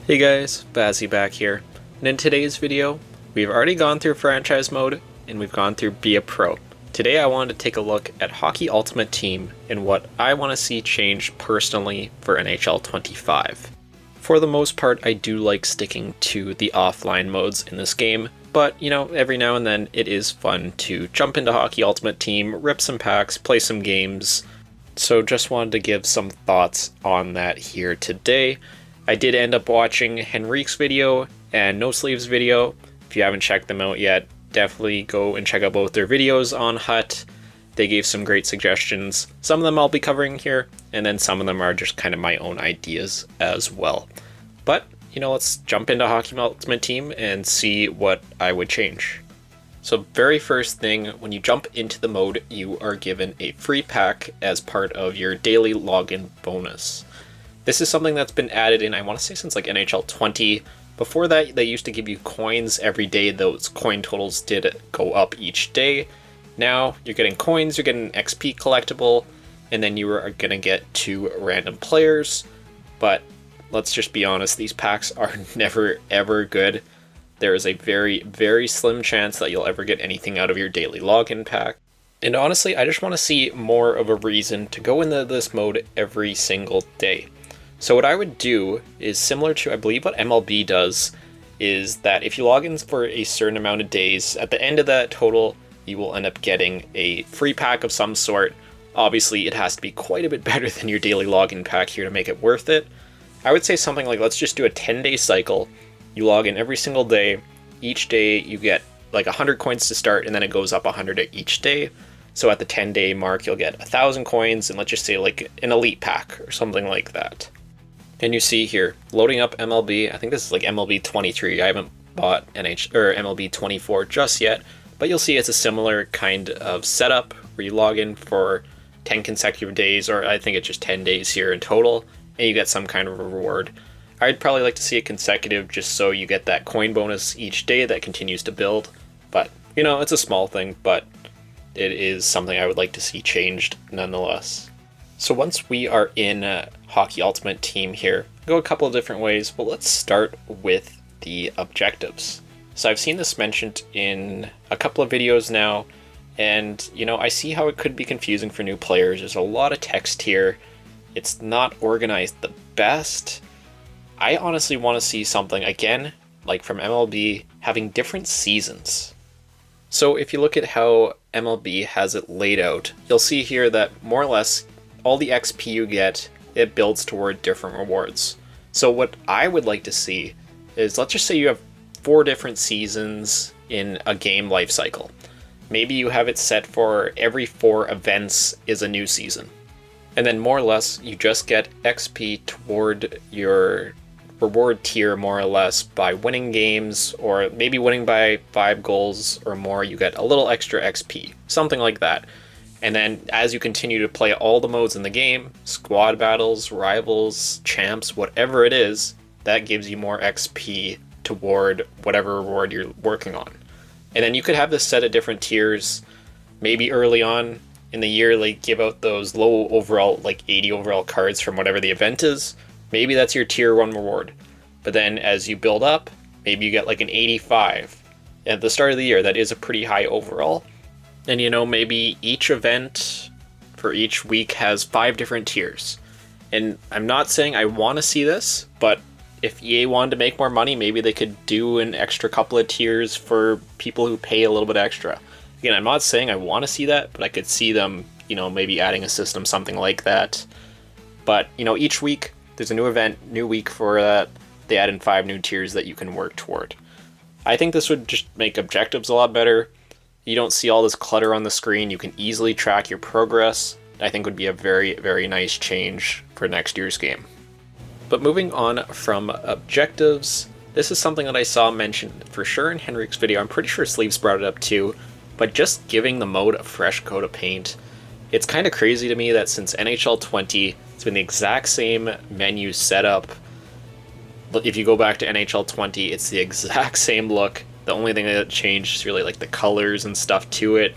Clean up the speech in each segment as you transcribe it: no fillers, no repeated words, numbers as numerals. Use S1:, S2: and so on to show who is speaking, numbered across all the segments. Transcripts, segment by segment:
S1: Hey guys, Bazzy back here, and in today's video, we've already gone through franchise mode, and we've gone through Be a Pro. Today I wanted to take a look at Hockey Ultimate Team and what I want to see change personally for NHL 25. For the most part, I do like sticking to the offline modes in this game, but you know, every now and then it is fun to jump into Hockey Ultimate Team, rip some packs, play some games, so just wanted to give some thoughts on that here today. I did end up watching Henrique's video and No Sleeves video. If you haven't checked them out yet, definitely go and check out both their videos on HUT. They gave some great suggestions. Some of them I'll be covering here, and then some of them are just kind of my own ideas as well. But, you know, let's jump into Hockey Ultimate Team and see what I would change. So very first thing, when you jump into the mode, you are given a free pack as part of your daily login bonus. This is something that's been added in, I want to say, since like NHL 20. Before that, they used to give you coins every day. Those coin totals did go up each day. Now you're getting coins, you're getting an XP collectible, and then you are going to get 2 random players. But let's just be honest, these packs are never ever good. There is a very, very slim chance that you'll ever get anything out of your daily login pack. And honestly, I just want to see more of a reason to go into this mode every single day. So what I would do is similar to, I believe, what MLB does, is that if you log in for a certain amount of days, at the end of that total, you will end up getting a free pack of some sort. Obviously, it has to be quite a bit better than your daily login pack here to make it worth it. I would say something like, let's just do a 10-day cycle. You log in every single day. Each day you get like 100 coins to start, and then it goes up 100 each day. So at the 10-day mark, you'll get 1,000 coins, and let's just say like an elite pack or something like that. And you see here, loading up MLB, I think this is like MLB 23, I haven't bought MLB 24 just yet, but you'll see it's a similar kind of setup where you log in for 10 consecutive days, or I think it's just 10 days here in total, and you get some kind of a reward. I'd probably like to see it consecutive just so you get that coin bonus each day that continues to build, but you know, it's a small thing, but it is something I would like to see changed nonetheless. So once we are in Hockey Ultimate Team here, go a couple of different ways, but let's start with the objectives. So I've seen this mentioned in a couple of videos now, and you know, I see how it could be confusing for new players. There's a lot of text here. It's not organized the best. I honestly want to see something, again, like from MLB, having different seasons. So if you look at how MLB has it laid out, you'll see here that more or less all the XP you get, it builds toward different rewards. So what I would like to see is, let's just say you have 4 different seasons in a game life cycle. Maybe you have it set for every 4 events is a new season. And then more or less, you just get XP toward your reward tier more or less by winning games, or maybe winning by 5 goals or more, you get a little extra XP, something like that. And then as you continue to play all the modes in the game, squad battles, rivals, champs, whatever it is, that gives you more XP toward whatever reward you're working on. And then you could have this set at different tiers. Maybe early on in the year, like give out those low overall, like 80 overall cards from whatever the event is. Maybe that's your tier 1 reward. But then as you build up, maybe you get like an 85 at the start of the year. That is a pretty high overall. And you know, maybe each event for each week has 5 different tiers. And I'm not saying I want to see this, but if EA wanted to make more money, maybe they could do an extra couple of tiers for people who pay a little bit extra. Again, I'm not saying I want to see that, but I could see them, you know, maybe adding a system, something like that. But, you know, each week there's a new event, new week for that. They add in 5 new tiers that you can work toward. I think this would just make objectives a lot better. You don't see all this clutter on the screen. You can easily track your progress. I think would be a very, very nice change for next year's game. But moving on from objectives, this is something that I saw mentioned for sure in Henrique's video. I'm pretty sure Sleeves brought it up too, but just giving the mode a fresh coat of paint. It's kind of crazy to me that since NHL 20, it's been the exact same menu setup. If you go back to NHL 20, it's the exact same look. The only thing that changed is really like the colors and stuff to it,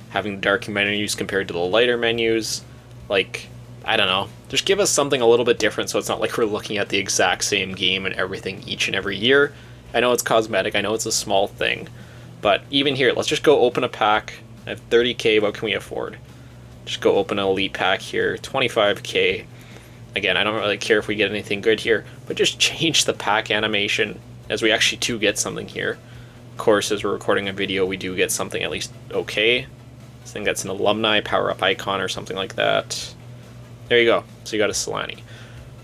S1: having dark menus compared to the lighter menus. Like, I don't know, just give us something a little bit different so it's not like we're looking at the exact same game and everything each and every year. I know it's cosmetic, I know it's a small thing, but even here, let's just go open a pack. I have 30k, what can we afford? Just go open an elite pack here, 25k. Again, I don't really care if we get anything good here, but just change the pack animation as we actually do get something here. Of course, as we're recording a video, we do get something at least okay. I think that's an alumni power-up icon or something like that. There you go. So you got a Solani.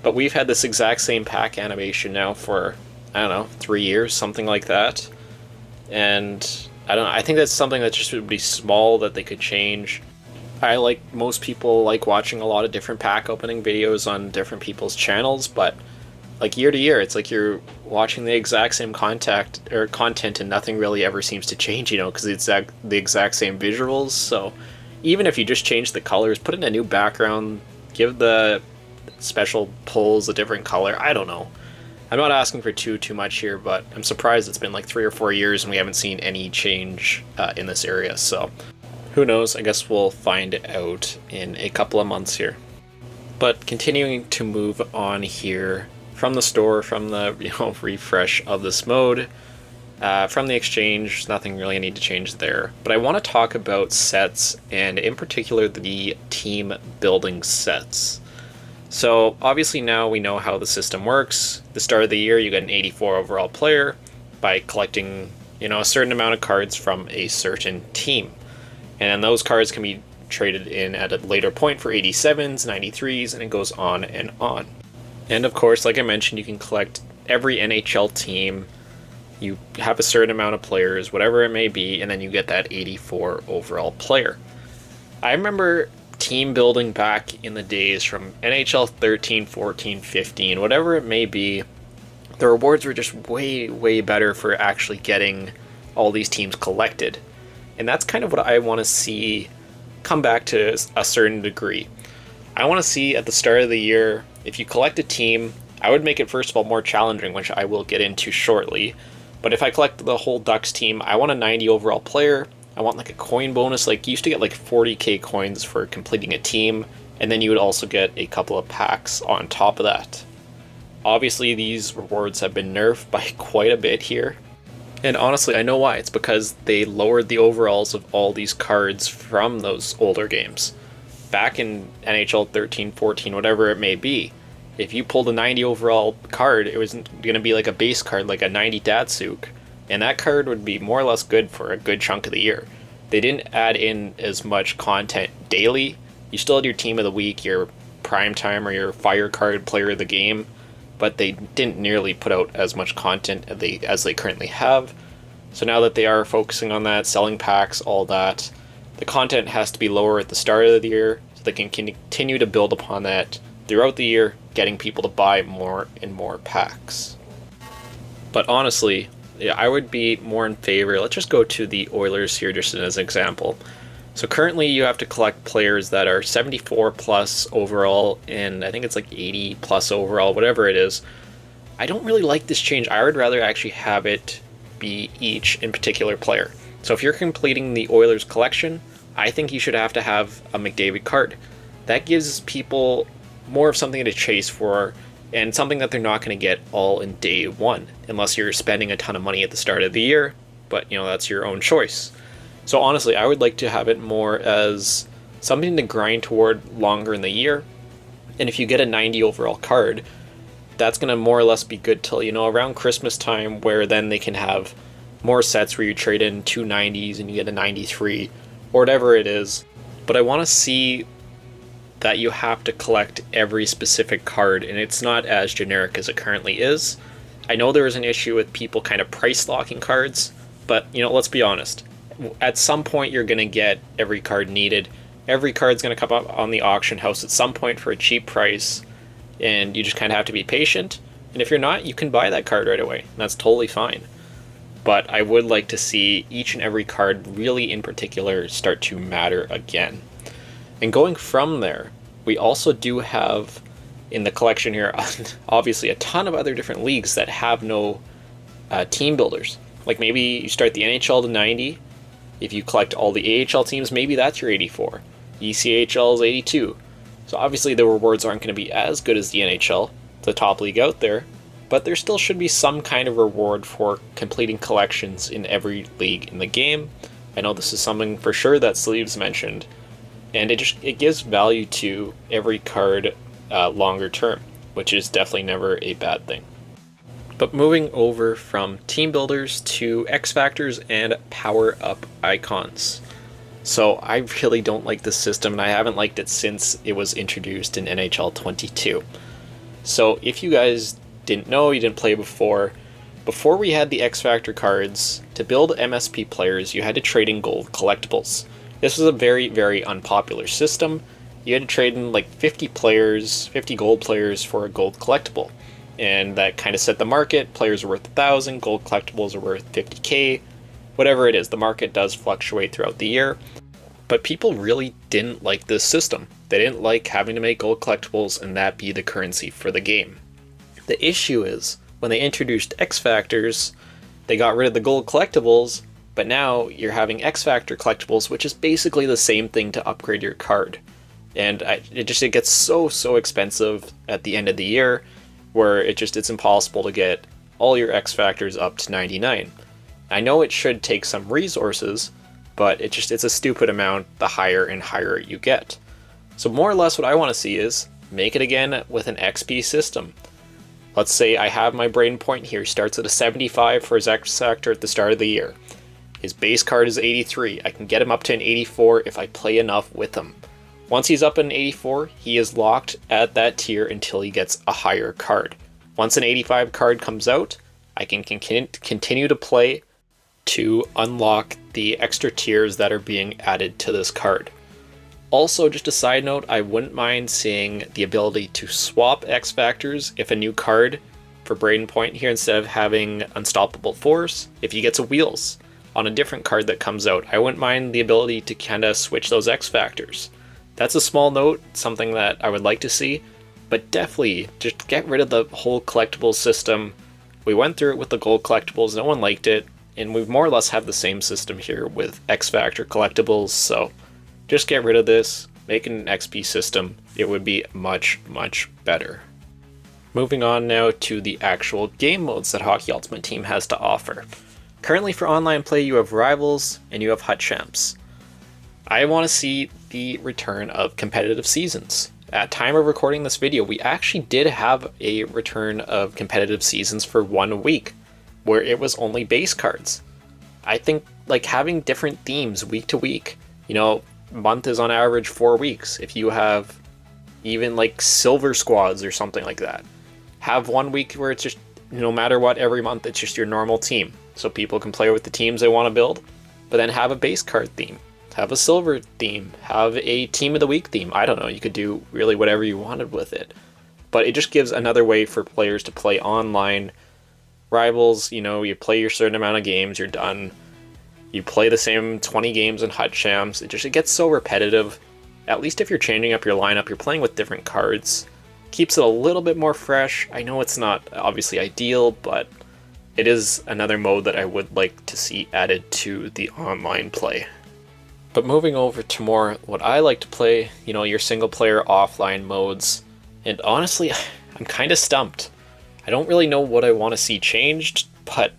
S1: But we've had this exact same pack animation now for, I don't know, 3 years, something like that. And I don't know, I think that's something that just would be small that they could change. Most people like watching a lot of different pack opening videos on different people's channels, but like year to year, it's like you're watching the exact same content and nothing really ever seems to change, you know, because it's the exact same visuals. So even if you just change the colors, put in a new background, give the special pulls a different color, I don't know. I'm not asking for too much here, but I'm surprised it's been like 3 or 4 years and we haven't seen any change in this area. So who knows? I guess we'll find out in a couple of months here. But continuing to move on here from the store, from the refresh of this mode, from the exchange, nothing really I need to change there. But I want to talk about sets, and in particular the team building sets. So obviously now we know how the system works. The start of the year, you get an 84 overall player by collecting, a certain amount of cards from a certain team. And those cards can be traded in at a later point for 87s, 93s, and it goes on and on. And of course, like I mentioned, you can collect every NHL team. You have a certain amount of players, whatever it may be, and then you get that 84 overall player. I remember team building back in the days from NHL 13, 14, 15, whatever it may be. The rewards were just way better for actually getting all these teams collected. And that's kind of what I want to see come back to a certain degree. I want to see at the start of the year, if you collect a team, I would make it first of all more challenging, which I will get into shortly. But if I collect the whole Ducks team, I want a 90 overall player. I want like a coin bonus. Like you used to get like 40k coins for completing a team, and then you would also get a couple of packs on top of that. Obviously these rewards have been nerfed by quite a bit here. And honestly, I know why. It's because they lowered the overalls of all these cards from those older games. Back in NHL 13, 14, whatever it may be, if you pulled a 90 overall card, it was going to be like a base card, like a 90 Datsuk. And that card would be more or less good for a good chunk of the year. They didn't add in as much content daily. You still had your team of the week, your prime time or your fire card player of the game, but they didn't nearly put out as much content as they currently have. So now that they are focusing on that, selling packs, all that, the content has to be lower at the start of the year so they can continue to build upon that throughout the year, getting people to buy more and more packs. But honestly, yeah, I would be more in favor. Let's just go to the Oilers here just as an example. So currently you have to collect players that are 74 plus overall, and I think it's like 80 plus overall, whatever it is. I don't really like this change. I would rather actually have it be each in particular player. So if you're completing the Oilers collection, I think you should have to have a McDavid card. That gives people more of something to chase for, and something that they're not going to get all in day one, unless you're spending a ton of money at the start of the year, but that's your own choice. So honestly, I would like to have it more as something to grind toward longer in the year. And if you get a 90 overall card, that's going to more or less be good till, around Christmas time, where then they can have more sets where you trade in 2 90s and you get a 93 or whatever it is. But I want to see that you have to collect every specific card, and it's not as generic as it currently is. I know there is an issue with people kind of price locking cards, but let's be honest. At some point you're going to get every card needed. Every card's going to come up on the auction house at some point for a cheap price, and you just kind of have to be patient. And if you're not, you can buy that card right away, and that's totally fine. But I would like to see each and every card really in particular start to matter again. And going from there, we also do have in the collection here obviously a ton of other different leagues that have no team builders. Like maybe you start the NHL to 90. If you collect all the AHL teams, maybe that's your 84. ECHL is 82. So obviously the rewards aren't going to be as good as the NHL, the top league out there, but there still should be some kind of reward for completing collections in every league in the game. I know this is something for sure that Sleeves mentioned, and it gives value to every card longer term, which is definitely never a bad thing. But moving over from team builders to X Factors and power up icons. So I really don't like this system, and I haven't liked it since it was introduced in NHL 22. So if you guys didn't know, you didn't play before we had the X Factor cards, to build MSP players, you had to trade in gold collectibles. This was a very, very unpopular system. You had to trade in like 50 gold players for a gold collectible. And that kind of set the market. Players are worth 1,000, gold collectibles are worth 50k, whatever it is. The market does fluctuate throughout the year, but people really didn't like this system. They didn't like having to make gold collectibles and that be the currency for the game. The issue is, when they introduced X Factors, they got rid of the gold collectibles, but now you're having X Factor collectibles, which is basically the same thing to upgrade your card. And it gets so expensive at the end of the year, where it's impossible to get all your X Factors up to 99. I know it should take some resources, but it's a stupid amount the higher and higher you get. So more or less what I want to see is make it again with an XP system. Let's say I have my Braden Point here. He starts at a 75 for his X Factor at the start of the year. His base card is 83. I can get him up to an 84 if I play enough with him. Once he's up in 84, he is locked at that tier until he gets a higher card. Once an 85 card comes out, I can continue to play to unlock the extra tiers that are being added to this card. Also, just a side note, I wouldn't mind seeing the ability to swap X Factors if a new card for Braden Point here, instead of having Unstoppable Force, if he gets a Wheels on a different card that comes out, I wouldn't mind the ability to kind of switch those X Factors. That's a small note, something that I would like to see, but definitely just get rid of the whole collectibles system. We went through it with the gold collectibles, no one liked it, and we more or less have the same system here with X Factor collectibles, so just get rid of this, make it an XP system. It would be much better. Moving on now to the actual game modes that Hockey Ultimate Team has to offer. Currently for online play you have Rivals and you have Hut Champs. I want to see the return of competitive seasons. At time of recording this video, we actually did have a return of competitive seasons for 1 week, where it was only base cards. I think like having different themes week to week, month is on average 4 weeks. If you have even like silver squads or something like that, have 1 week where it's just, no matter what, every month it's just your normal team. So people can play with the teams they want to build, but then have a base card theme. Have a silver theme, have a team of the week theme. I don't know, you could do really whatever you wanted with it. But it just gives another way for players to play online. Rivals, you play your certain amount of games, you're done. You play the same 20 games in Hut Champs. It gets so repetitive. At least if you're changing up your lineup, you're playing with different cards. Keeps it a little bit more fresh. I know it's not obviously ideal, but it is another mode that I would like to see added to the online play. But moving over to more what I like to play, your single player offline modes. And honestly, I'm kind of stumped. I don't really know what I want to see changed, but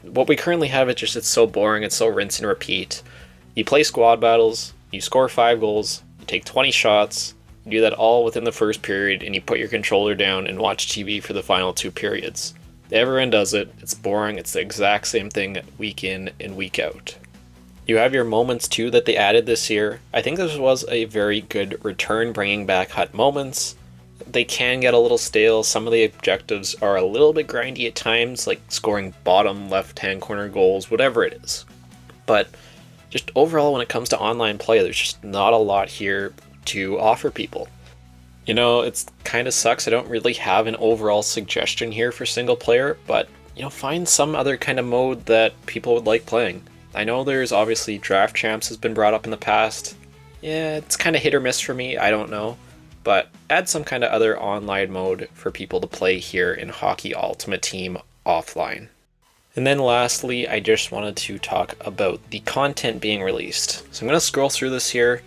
S1: what we currently have, it's so boring, it's so rinse and repeat. You play squad battles, you score 5 goals, you take 20 shots, you do that all within the first period, and you put your controller down and watch TV for the final 2 periods. Everyone does it, it's boring, it's the exact same thing week in and week out. You have your moments too that they added this year. I think this was a very good return, bringing back Hut moments. They can get a little stale. Some of the objectives are a little bit grindy at times, like scoring bottom left-hand corner goals, whatever it is. But just overall, when it comes to online play, there's just not a lot here to offer people. It's kind of sucks. I don't really have an overall suggestion here for single player, but find some other kind of mode that people would like playing. I know there's obviously Draft Champs has been brought up in the past. Yeah, it's kind of hit or miss for me, I don't know. But add some kind of other online mode for people to play here in Hockey Ultimate Team offline. And then lastly, I just wanted to talk about the content being released. So I'm going to scroll through this here.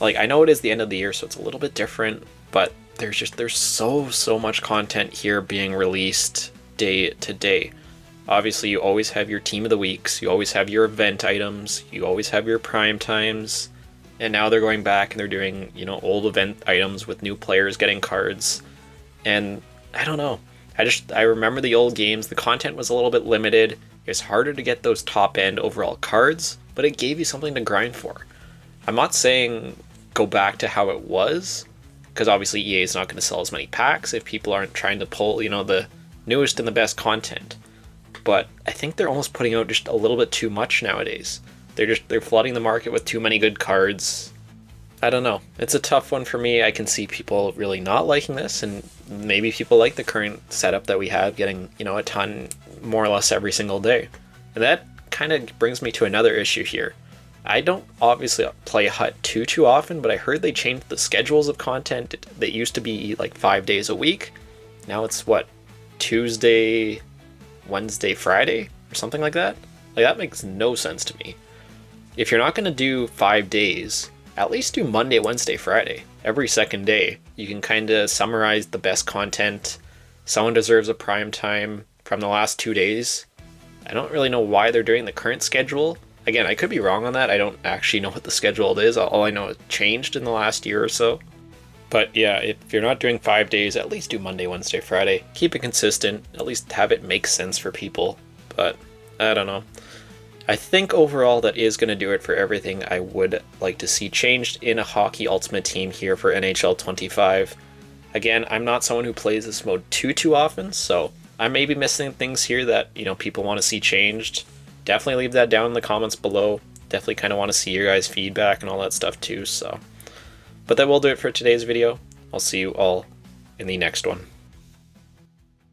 S1: like, I know it is the end of the year, so it's a little bit different, but there's so much content here being released day to day. Obviously, you always have your team of the weeks, you always have your event items, you always have your prime times, and now they're going back and they're doing, you know, old event items with new players getting cards. And I don't know. I remember the old games, the content was a little bit limited. It was harder to get those top end overall cards, but it gave you something to grind for. I'm not saying go back to how it was, because obviously EA is not going to sell as many packs if people aren't trying to pull, you know, the newest and the best content. But I think they're almost putting out just a little bit too much nowadays. They're flooding the market with too many good cards. I don't know. It's a tough one for me. I can see people really not liking this, and maybe people like the current setup that we have, getting, you know, a ton more or less every single day. And that kind of brings me to another issue here. I don't obviously play Hut too often, but I heard they changed the schedules of content. That used to be like 5 days a week. Now it's what, Tuesday, Wednesday, Friday, or something like that? Like, that makes no sense to me. If you're not going to do 5 days, at least do Monday, Wednesday, Friday. Every second day, you can kind of summarize the best content. Someone deserves a prime time from the last 2 days. I don't really know why they're doing the current schedule. Again, I could be wrong on that. I don't actually know what the schedule is. All I know it changed in the last year or so. But yeah, if you're not doing 5 days, at least do Monday, Wednesday, Friday. Keep it consistent. At least have it make sense for people. But I don't know. I think overall that is going to do it for everything I would like to see changed in a Hockey Ultimate Team here for NHL 25. Again, I'm not someone who plays this mode too often, so I may be missing things here that, you know, people want to see changed. Definitely leave that down in the comments below. Definitely kind of want to see your guys' feedback and all that stuff too, so. But that will do it for today's video. I'll see you all in the next one.